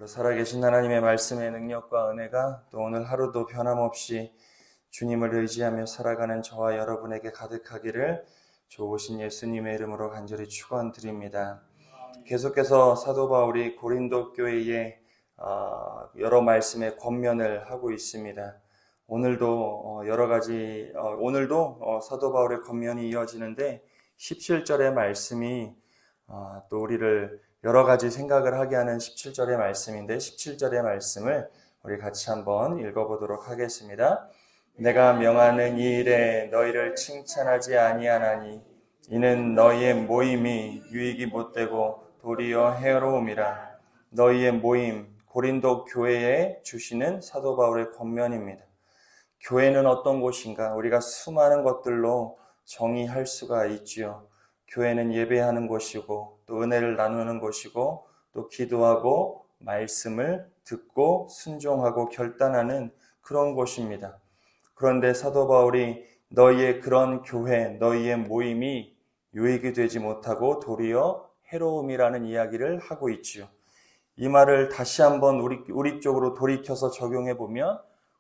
살아계신 하나님의 말씀의 능력과 은혜가 또 오늘 하루도 변함없이 주님을 의지하며 살아가는 저와 여러분에게 가득하기를 좋으신 예수님의 이름으로 간절히 축원드립니다. 계속해서 사도 바울이 고린도 교회에 여러 말씀의 권면을 하고 있습니다. 오늘도 오늘도 사도 바울의 권면이 이어지는데 17절의 말씀이 또 우리를 여러 가지 생각을 하게 하는 17절의 말씀인데 17절의 말씀을 우리 같이 한번 읽어보도록 하겠습니다. 내가 명하는 이 일에 너희를 칭찬하지 아니하나니 이는 너희의 모임이 유익이 못되고 도리어 해로움이라. 너희의 모임, 고린도 교회에 주시는 사도 바울의 권면입니다. 교회는 어떤 곳인가? 우리가 수많은 것들로 정의할 수가 있지요. 교회는 예배하는 곳이고 또 은혜를 나누는 곳이고 또 기도하고 말씀을 듣고 순종하고 결단하는 그런 곳입니다. 그런데 사도 바울이 너희의 그런 교회, 너희의 모임이 유익이 되지 못하고 도리어 해로움이라는 이야기를 하고 있지요. 이 말을 다시 한번 우리 쪽으로 돌이켜서 적용해 보면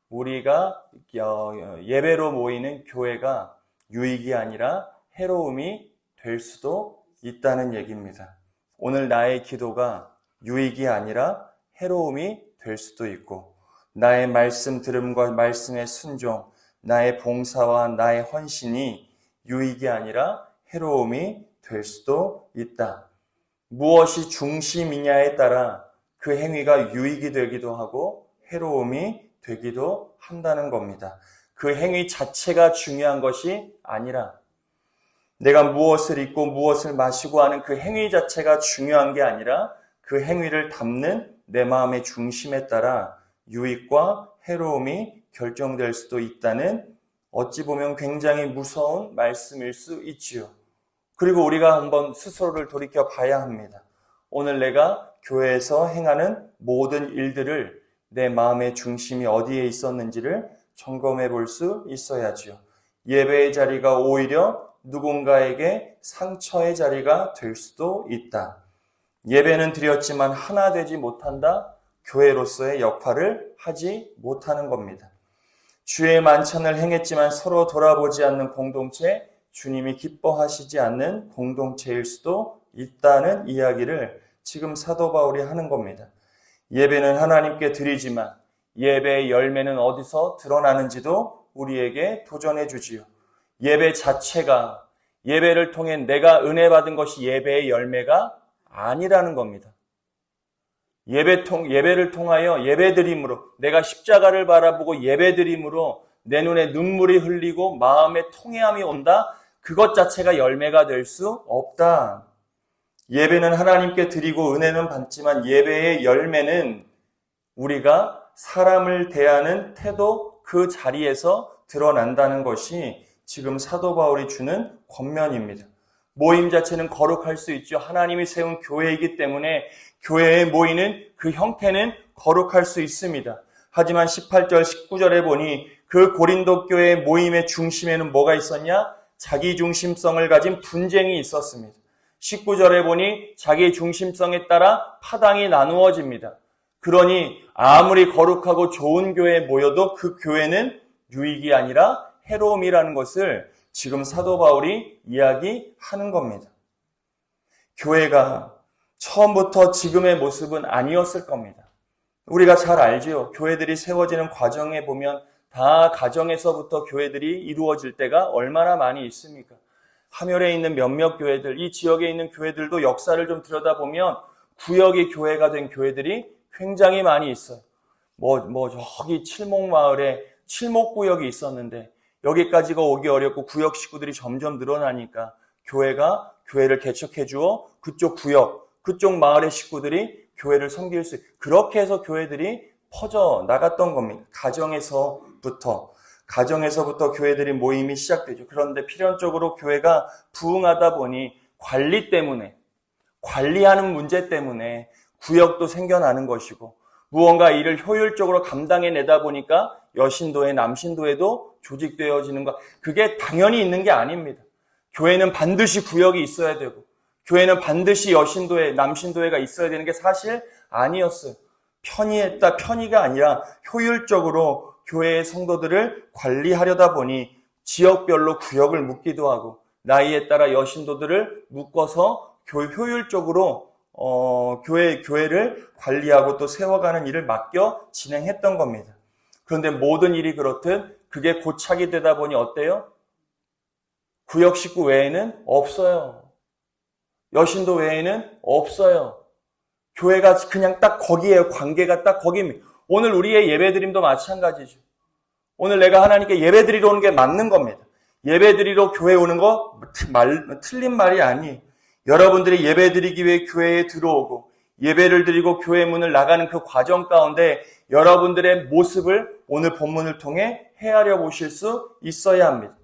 우리가 예배로 모이는 교회가 유익이 아니라 해로움이 될 수도 있다는 얘기입니다. 오늘 나의 기도가 유익이 아니라 해로움이 될 수도 있고 나의 말씀 들음과 말씀의 순종, 나의 봉사와 나의 헌신이 유익이 아니라 해로움이 될 수도 있다. 무엇이 중심이냐에 따라 그 행위가 유익이 되기도 하고 해로움이 되기도 한다는 겁니다. 그 행위 자체가 중요한 것이 아니라 내가 무엇을 입고 무엇을 마시고 하는 그 행위 자체가 중요한 게 아니라 그 행위를 담는 내 마음의 중심에 따라 유익과 해로움이 결정될 수도 있다는 어찌 보면 굉장히 무서운 말씀일 수 있지요. 그리고 우리가 한번 스스로를 돌이켜 봐야 합니다. 오늘 내가 교회에서 행하는 모든 일들을 내 마음의 중심이 어디에 있었는지를 점검해 볼 수 있어야지요. 예배의 자리가 오히려 누군가에게 상처의 자리가 될 수도 있다. 예배는 드렸지만 하나 되지 못한다. 교회로서의 역할을 하지 못하는 겁니다. 주의 만찬을 행했지만 서로 돌아보지 않는 공동체, 주님이 기뻐하시지 않는 공동체일 수도 있다는 이야기를 지금 사도 바울이 하는 겁니다. 예배는 하나님께 드리지만 예배의 열매는 어디서 드러나는지도 우리에게 도전해 주지요. 예배 자체가 예배를 통해 내가 은혜 받은 것이 예배의 열매가 아니라는 겁니다. 예배를 통하여 예배드림으로 내가 십자가를 바라보고 예배드림으로 내 눈에 눈물이 흘리고 마음에 통회함이 온다. 그것 자체가 열매가 될 수 없다. 예배는 하나님께 드리고 은혜는 받지만 예배의 열매는 우리가 사람을 대하는 태도 그 자리에서 드러난다는 것이 지금 사도 바울이 주는 권면입니다. 모임 자체는 거룩할 수 있죠. 하나님이 세운 교회이기 때문에 교회에 모이는 그 형태는 거룩할 수 있습니다. 하지만 18절, 19절에 보니 그 고린도 교회의 모임의 중심에는 뭐가 있었냐? 자기 중심성을 가진 분쟁이 있었습니다. 19절에 보니 자기 중심성에 따라 파당이 나누어집니다. 그러니 아무리 거룩하고 좋은 교회에 모여도 그 교회는 유익이 아니라 해로움이라는 것을 지금 사도 바울이 이야기하는 겁니다. 교회가 처음부터 지금의 모습은 아니었을 겁니다. 우리가 잘 알죠. 교회들이 세워지는 과정에 보면 다 가정에서부터 교회들이 이루어질 때가 얼마나 많이 있습니까? 하멸에 있는 몇몇 교회들, 이 지역에 있는 교회들도 역사를 좀 들여다보면 구역이 교회가 된 교회들이 굉장히 많이 있어요. 저기 칠목마을에 칠목구역이 있었는데 여기까지가 오기 어렵고 구역 식구들이 점점 늘어나니까 교회를 개척해 주어 그쪽 구역, 그쪽 마을의 식구들이 교회를 섬길 수 있어요. 그렇게 해서 교회들이 퍼져 나갔던 겁니다. 가정에서부터 교회들이 모임이 시작되죠. 그런데 필연적으로 교회가 부흥하다 보니 관리하는 문제 때문에 구역도 생겨나는 것이고 무언가 일을 효율적으로 감당해내다 보니까 여신도회, 남신도회도 조직되어지는 것, 그게 당연히 있는 게 아닙니다. 교회는 반드시 구역이 있어야 되고 교회는 반드시 여신도회, 남신도회가 있어야 되는 게 사실 아니었어요. 편의가 아니라 효율적으로 교회의 성도들을 관리하려다 보니 지역별로 구역을 묶기도 하고 나이에 따라 여신도들을 묶어서 효율적으로 교회를 관리하고 또 세워가는 일을 맡겨 진행했던 겁니다. 그런데 모든 일이 그렇듯 그게 고착이 되다 보니 어때요? 구역 식구 외에는 없어요. 여신도 외에는 없어요. 교회가 그냥 딱 거기에요. 관계가 딱 거기입니다. 오늘 우리의 예배드림도 마찬가지죠. 오늘 내가 하나님께 예배드리러 오는 게 맞는 겁니다. 예배드리러 교회 오는 거 틀린 말이 아니에요. 여러분들이 예배드리기 위해 교회에 들어오고 예배를 드리고 교회 문을 나가는 그 과정 가운데 여러분들의 모습을 오늘 본문을 통해 헤아려 보실 수 있어야 합니다.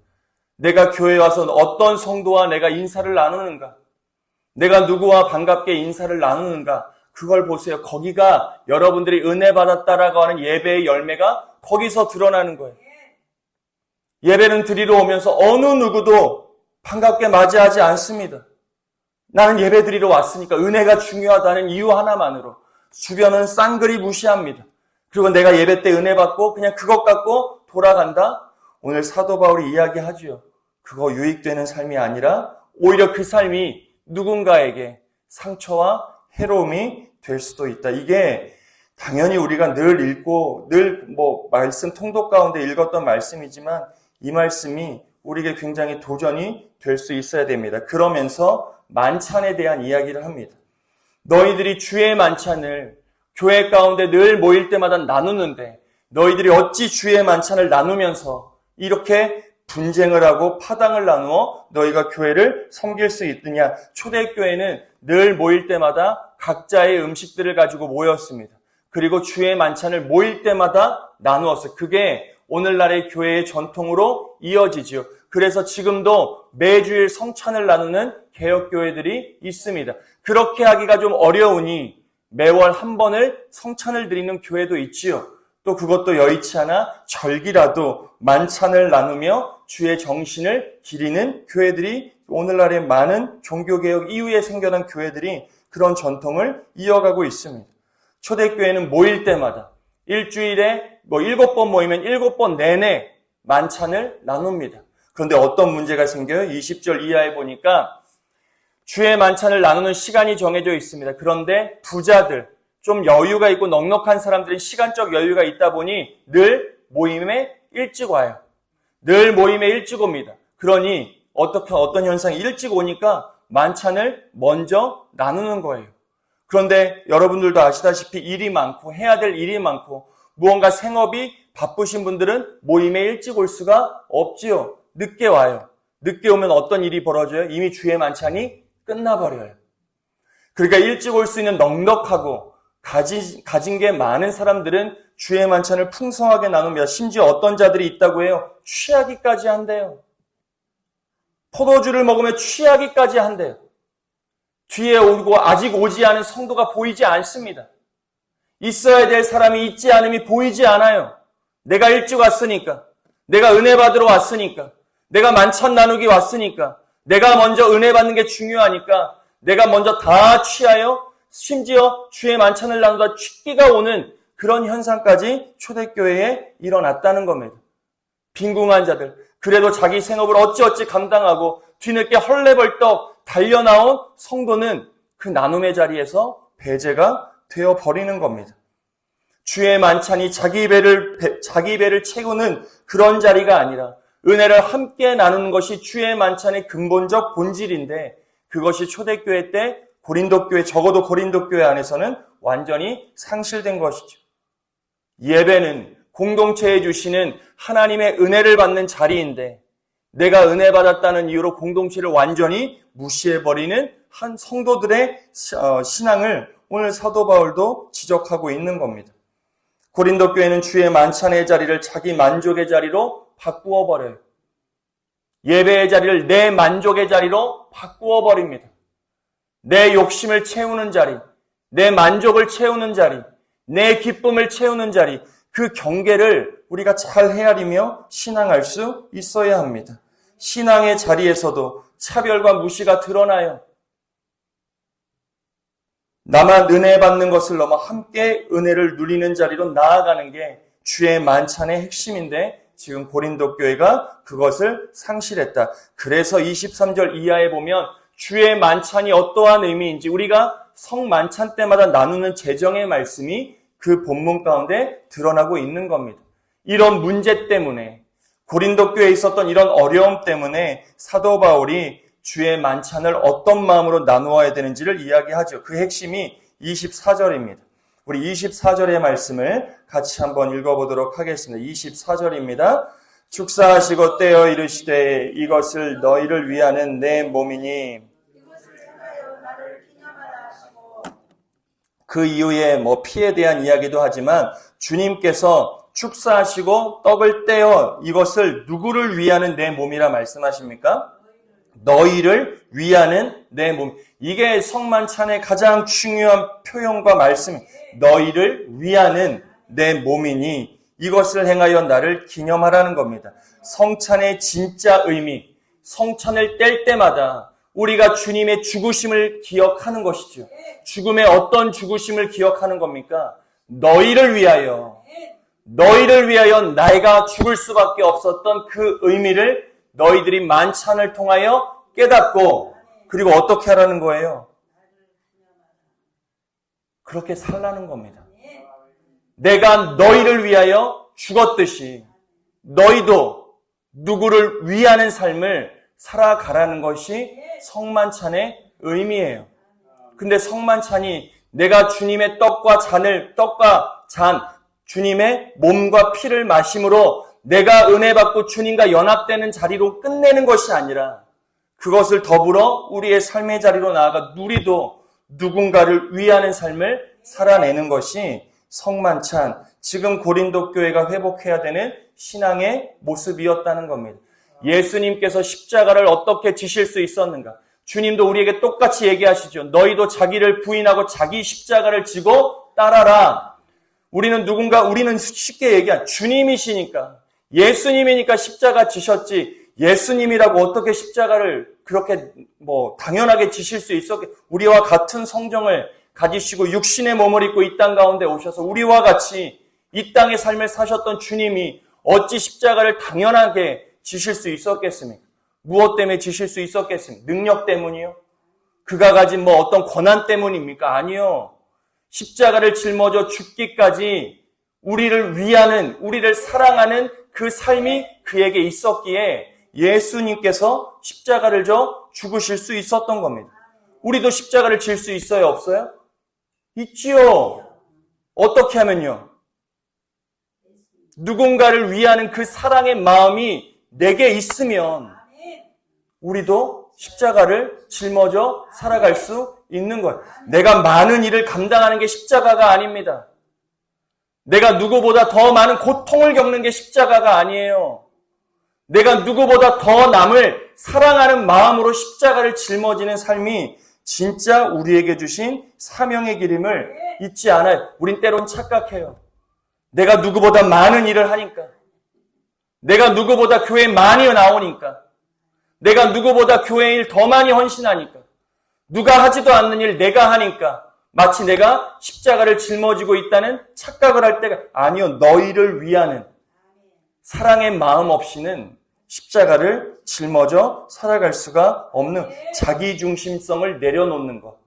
내가 교회에 와서 어떤 성도와 내가 인사를 나누는가? 내가 누구와 반갑게 인사를 나누는가? 그걸 보세요. 거기가 여러분들이 은혜 받았다라고 하는 예배의 열매가 거기서 드러나는 거예요. 예배는 드리러 오면서 어느 누구도 반갑게 맞이하지 않습니다. 나는 예배 드리러 왔으니까 은혜가 중요하다는 이유 하나만으로 주변은 쌍그리 무시합니다. 그리고 내가 예배 때 은혜 받고 그냥 그것 갖고 돌아간다? 오늘 사도 바울이 이야기하죠. 그거 유익되는 삶이 아니라 오히려 그 삶이 누군가에게 상처와 해로움이 될 수도 있다. 이게 당연히 우리가 늘 읽고 늘 말씀 통독 가운데 읽었던 말씀이지만 이 말씀이 우리에게 굉장히 도전이 될 수 있어야 됩니다. 그러면서 만찬에 대한 이야기를 합니다. 너희들이 주의 만찬을 교회 가운데 늘 모일 때마다 나누는데 너희들이 어찌 주의 만찬을 나누면서 이렇게 분쟁을 하고 파당을 나누어 너희가 교회를 섬길 수 있느냐. 초대교회는 늘 모일 때마다 각자의 음식들을 가지고 모였습니다. 그리고 주의 만찬을 모일 때마다 나누었어요. 그게 오늘날의 교회의 전통으로 이어지지요. 그래서 지금도 매주일 성찬을 나누는 개혁교회들이 있습니다. 그렇게 하기가 좀 어려우니 매월 한 번을 성찬을 드리는 교회도 있지요. 또 그것도 여의치 않아 절기라도 만찬을 나누며 주의 정신을 기리는 교회들이 오늘날의 많은 종교개혁 이후에 생겨난 교회들이 그런 전통을 이어가고 있습니다. 초대교회는 모일 때마다 일주일에 7번 모이면 7번 내내 만찬을 나눕니다. 그런데 어떤 문제가 생겨요? 20절 이하에 보니까 주의 만찬을 나누는 시간이 정해져 있습니다. 그런데 부자들, 좀 여유가 있고 넉넉한 사람들은 시간적 여유가 있다 보니 늘 모임에 일찍 와요. 늘 모임에 일찍 옵니다. 그러니 어떤 현상이 일찍 오니까 만찬을 먼저 나누는 거예요. 그런데 여러분들도 아시다시피 일이 많고 해야 될 일이 많고 무언가 생업이 바쁘신 분들은 모임에 일찍 올 수가 없지요. 늦게 와요. 늦게 오면 어떤 일이 벌어져요? 이미 주의 만찬이 끝나버려요. 그러니까 일찍 올 수 있는 넉넉하고 가진 게 많은 사람들은 주의 만찬을 풍성하게 나눕니다. 심지어 어떤 자들이 있다고 해요. 취하기까지 한대요. 포도주를 먹으면 취하기까지 한대요. 뒤에 오고 아직 오지 않은 성도가 보이지 않습니다. 있어야 될 사람이 있지 않음이 보이지 않아요. 내가 일찍 왔으니까, 내가 은혜 받으러 왔으니까, 내가 만찬 나누기 왔으니까, 내가 먼저 은혜 받는 게 중요하니까, 내가 먼저 다 취하여 심지어 주의 만찬을 나누다 취기가 오는 그런 현상까지 초대교회에 일어났다는 겁니다. 빈궁한 자들, 그래도 자기 생업을 어찌어찌 감당하고 뒤늦게 헐레벌떡 달려나온 성도는 그 나눔의 자리에서 배제가 되어버리는 겁니다. 주의 만찬이 자기 배를 채우는 그런 자리가 아니라 은혜를 함께 나누는 것이 주의 만찬의 근본적 본질인데 그것이 초대교회 때 고린도교회, 적어도 고린도교회 안에서는 완전히 상실된 것이죠. 예배는 공동체에 주시는 하나님의 은혜를 받는 자리인데 내가 은혜 받았다는 이유로 공동체를 완전히 무시해버리는 한 성도들의 신앙을 오늘 사도 바울도 지적하고 있는 겁니다. 고린도 교회는 주의 만찬의 자리를 자기 만족의 자리로 바꾸어 버려요. 예배의 자리를 내 만족의 자리로 바꾸어 버립니다. 내 욕심을 채우는 자리, 내 만족을 채우는 자리, 내 기쁨을 채우는 자리, 그 경계를 우리가 잘 헤아리며 신앙할 수 있어야 합니다. 신앙의 자리에서도 차별과 무시가 드러나요. 나만 은혜 받는 것을 넘어 함께 은혜를 누리는 자리로 나아가는 게 주의 만찬의 핵심인데 지금 고린도 교회가 그것을 상실했다. 그래서 23절 이하에 보면 주의 만찬이 어떠한 의미인지 우리가 성만찬 때마다 나누는 재정의 말씀이 그 본문 가운데 드러나고 있는 겁니다. 이런 문제 때문에 고린도 교회에 있었던 이런 어려움 때문에 사도 바울이 주의 만찬을 어떤 마음으로 나누어야 되는지를 이야기하죠. 그 핵심이 24절입니다. 우리 24절의 말씀을 같이 한번 읽어보도록 하겠습니다. 24절입니다. 축사하시고 떼어 이르시되 이것을 너희를 위하는 내 몸이니 그 이후에 피에 대한 이야기도 하지만 주님께서 축사하시고 떡을 떼어 이것을 누구를 위하는 내 몸이라 말씀하십니까? 너희를 위하는 내 몸. 이게 성만찬의 가장 중요한 표현과 말씀. 너희를 위하는 내 몸이니 이것을 행하여 나를 기념하라는 겁니다. 성찬의 진짜 의미, 성찬을 뗄 때마다 우리가 주님의 죽으심을 기억하는 것이죠. 죽음의 어떤 죽으심을 기억하는 겁니까? 너희를 위하여 내가 죽을 수밖에 없었던 그 의미를 너희들이 만찬을 통하여 깨닫고 그리고 어떻게 하라는 거예요? 그렇게 살라는 겁니다. 내가 너희를 위하여 죽었듯이 너희도 누구를 위하는 삶을 살아가라는 것이 성만찬의 의미예요. 근데 성만찬이 내가 주님의 떡과 잔, 주님의 몸과 피를 마심으로 내가 은혜 받고 주님과 연합되는 자리로 끝내는 것이 아니라 그것을 더불어 우리의 삶의 자리로 나아가 우리도 누군가를 위하는 삶을 살아내는 것이 성만찬, 지금 고린도 교회가 회복해야 되는 신앙의 모습이었다는 겁니다. 예수님께서 십자가를 어떻게 지실 수 있었는가? 주님도 우리에게 똑같이 얘기하시죠. 너희도 자기를 부인하고 자기 십자가를 지고 따라라. 우리는 쉽게 얘기한 주님이시니까, 예수님이니까 십자가 지셨지, 예수님이라고 어떻게 십자가를 그렇게 당연하게 지실 수 있었겠? 우리와 같은 성정을 가지시고 육신의 몸을 입고 이 땅 가운데 오셔서 우리와 같이 이 땅의 삶을 사셨던 주님이 어찌 십자가를 당연하게 지실 수 있었겠습니까? 무엇 때문에 지실 수 있었겠습니까? 능력 때문이요? 그가 가진 어떤 권한 때문입니까? 아니요. 십자가를 짊어져 죽기까지 우리를 위하는, 우리를 사랑하는 그 삶이 그에게 있었기에 예수님께서 십자가를 죽으실 수 있었던 겁니다. 우리도 십자가를 질 수 있어요? 없어요? 있지요. 어떻게 하면요? 누군가를 위하는 그 사랑의 마음이 내게 있으면 우리도 십자가를 짊어져 살아갈 수 있는 거예요. 내가 많은 일을 감당하는 게 십자가가 아닙니다. 내가 누구보다 더 많은 고통을 겪는 게 십자가가 아니에요. 내가 누구보다 더 남을 사랑하는 마음으로 십자가를 짊어지는 삶이 진짜 우리에게 주신 사명의 길임을 잊지 않아요. 우린 때론 착각해요. 내가 누구보다 많은 일을 하니까, 내가 누구보다 교회에 많이 나오니까, 내가 누구보다 교회 일 더 많이 헌신하니까, 누가 하지도 않는 일 내가 하니까 마치 내가 십자가를 짊어지고 있다는 착각을 할 때가 아니요. 너희를 위하는 사랑의 마음 없이는 십자가를 짊어져 살아갈 수가 없는 자기중심성을 내려놓는 것.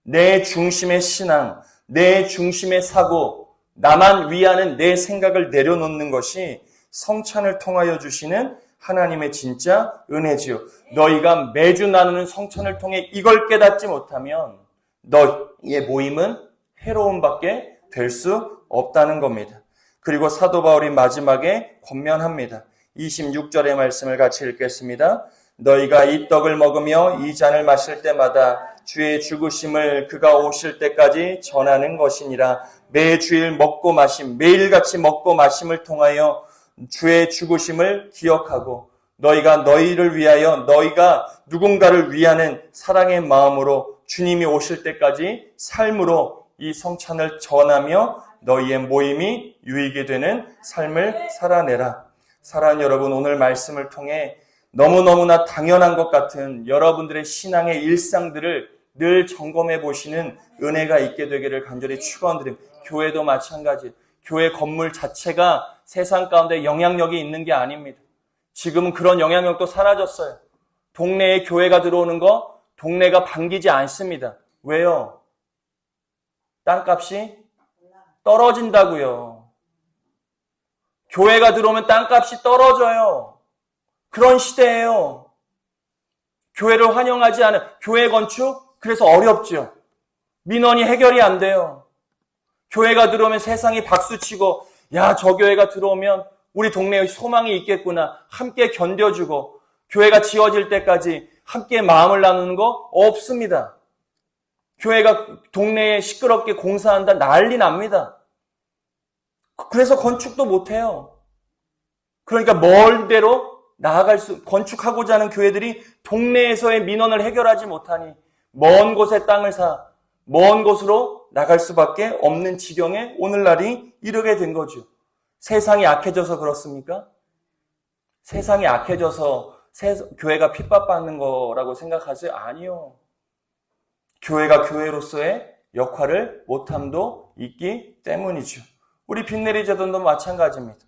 내 중심의 신앙, 내 중심의 사고, 나만 위하는 내 생각을 내려놓는 것이 성찬을 통하여 주시는 하나님의 진짜 은혜지요. 너희가 매주 나누는 성찬을 통해 이걸 깨닫지 못하면 너희의 모임은 해로움밖에 될 수 없다는 겁니다. 그리고 사도 바울이 마지막에 권면합니다. 26절의 말씀을 같이 읽겠습니다. 너희가 이 떡을 먹으며 이 잔을 마실 때마다 주의 죽으심을 그가 오실 때까지 전하는 것이니라. 매주일 먹고 마심, 매일같이 먹고 마심을 통하여 주의 죽으심을 기억하고 너희가 너희를 위하여 너희가 누군가를 위하는 사랑의 마음으로 주님이 오실 때까지 삶으로 이 성찬을 전하며 너희의 모임이 유익이 되는 삶을 살아내라. 사랑하는 여러분, 오늘 말씀을 통해 너무너무나 당연한 것 같은 여러분들의 신앙의 일상들을 늘 점검해 보시는 은혜가 있게 되기를 간절히 축원드립니다. 교회도 마찬가지. 교회 건물 자체가 세상 가운데 영향력이 있는 게 아닙니다. 지금은 그런 영향력도 사라졌어요. 동네에 교회가 들어오는 거 동네가 반기지 않습니다. 왜요? 땅값이 떨어진다고요. 교회가 들어오면 땅값이 떨어져요. 그런 시대예요. 교회를 환영하지 않은 교회 건축 그래서 어렵죠. 민원이 해결이 안 돼요. 교회가 들어오면 세상이 박수치고 야, 저 교회가 들어오면 우리 동네에 소망이 있겠구나. 함께 견뎌주고 교회가 지어질 때까지 함께 마음을 나누는 거 없습니다. 교회가 동네에 시끄럽게 공사한다 난리 납니다. 그래서 건축도 못해요. 그러니까 멀대로 건축하고자 하는 교회들이 동네에서의 민원을 해결하지 못하니 먼 곳에 땅을 사 먼 곳으로 나갈 수밖에 없는 지경에 오늘날이 이르게 된 거죠. 세상이 악해져서 그렇습니까? 세상이 악해져서 교회가 핍박받는 거라고 생각하세요? 아니요. 교회가 교회로서의 역할을 못함도 있기 때문이죠. 우리 빛내리 재단도 마찬가지입니다.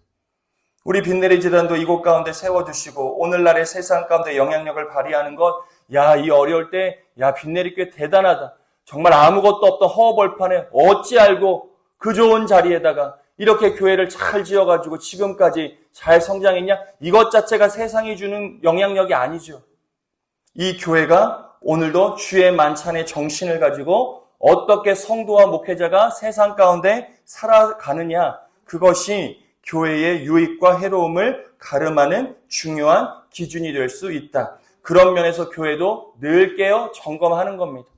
우리 빛내리 재단도 이곳 가운데 세워주시고 오늘날의 세상 가운데 영향력을 발휘하는 것, 야, 이 어려울 때, 야, 빛내리 꽤 대단하다. 정말 아무것도 없던 허허벌판에 어찌 알고 그 좋은 자리에다가 이렇게 교회를 잘 지어가지고 지금까지 잘 성장했냐? 이것 자체가 세상이 주는 영향력이 아니죠. 이 교회가 오늘도 주의 만찬의 정신을 가지고 어떻게 성도와 목회자가 세상 가운데 살아가느냐, 그것이 교회의 유익과 해로움을 가름하는 중요한 기준이 될 수 있다. 그런 면에서 교회도 늘 깨어 점검하는 겁니다.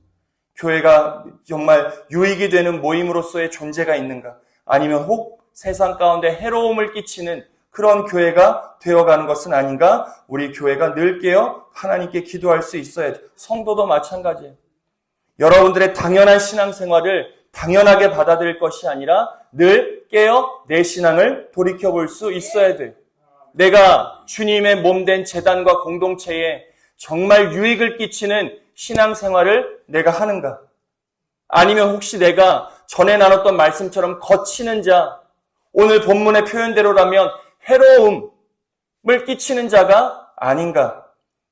교회가 정말 유익이 되는 모임으로서의 존재가 있는가? 아니면 혹 세상 가운데 해로움을 끼치는 그런 교회가 되어가는 것은 아닌가? 우리 교회가 늘 깨어 하나님께 기도할 수 있어야죠. 성도도 마찬가지예요. 여러분들의 당연한 신앙생활을 당연하게 받아들일 것이 아니라 늘 깨어 내 신앙을 돌이켜볼 수 있어야 돼요. 내가 주님의 몸된 제단과 공동체에 정말 유익을 끼치는 신앙생활을 내가 하는가? 아니면 혹시 내가 전에 나눴던 말씀처럼 거치는 자, 오늘 본문의 표현대로라면 해로움을 끼치는 자가 아닌가?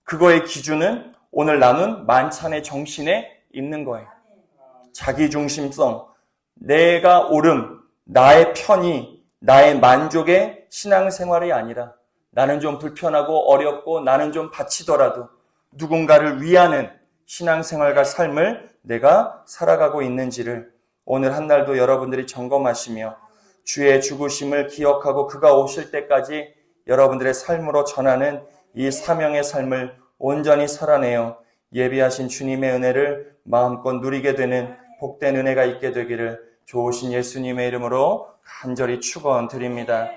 그거의 기준은 오늘 나눈 만찬의 정신에 있는 거예요. 자기중심성, 내가 옳음, 나의 편의, 나의 만족의 신앙생활이 아니라 나는 좀 불편하고 어렵고 나는 좀 바치더라도 누군가를 위하는 신앙생활과 삶을 내가 살아가고 있는지를 오늘 한 날도 여러분들이 점검하시며 주의 죽으심을 기억하고 그가 오실 때까지 여러분들의 삶으로 전하는 이 사명의 삶을 온전히 살아내어 예비하신 주님의 은혜를 마음껏 누리게 되는 복된 은혜가 있게 되기를 좋으신 예수님의 이름으로 간절히 축원드립니다.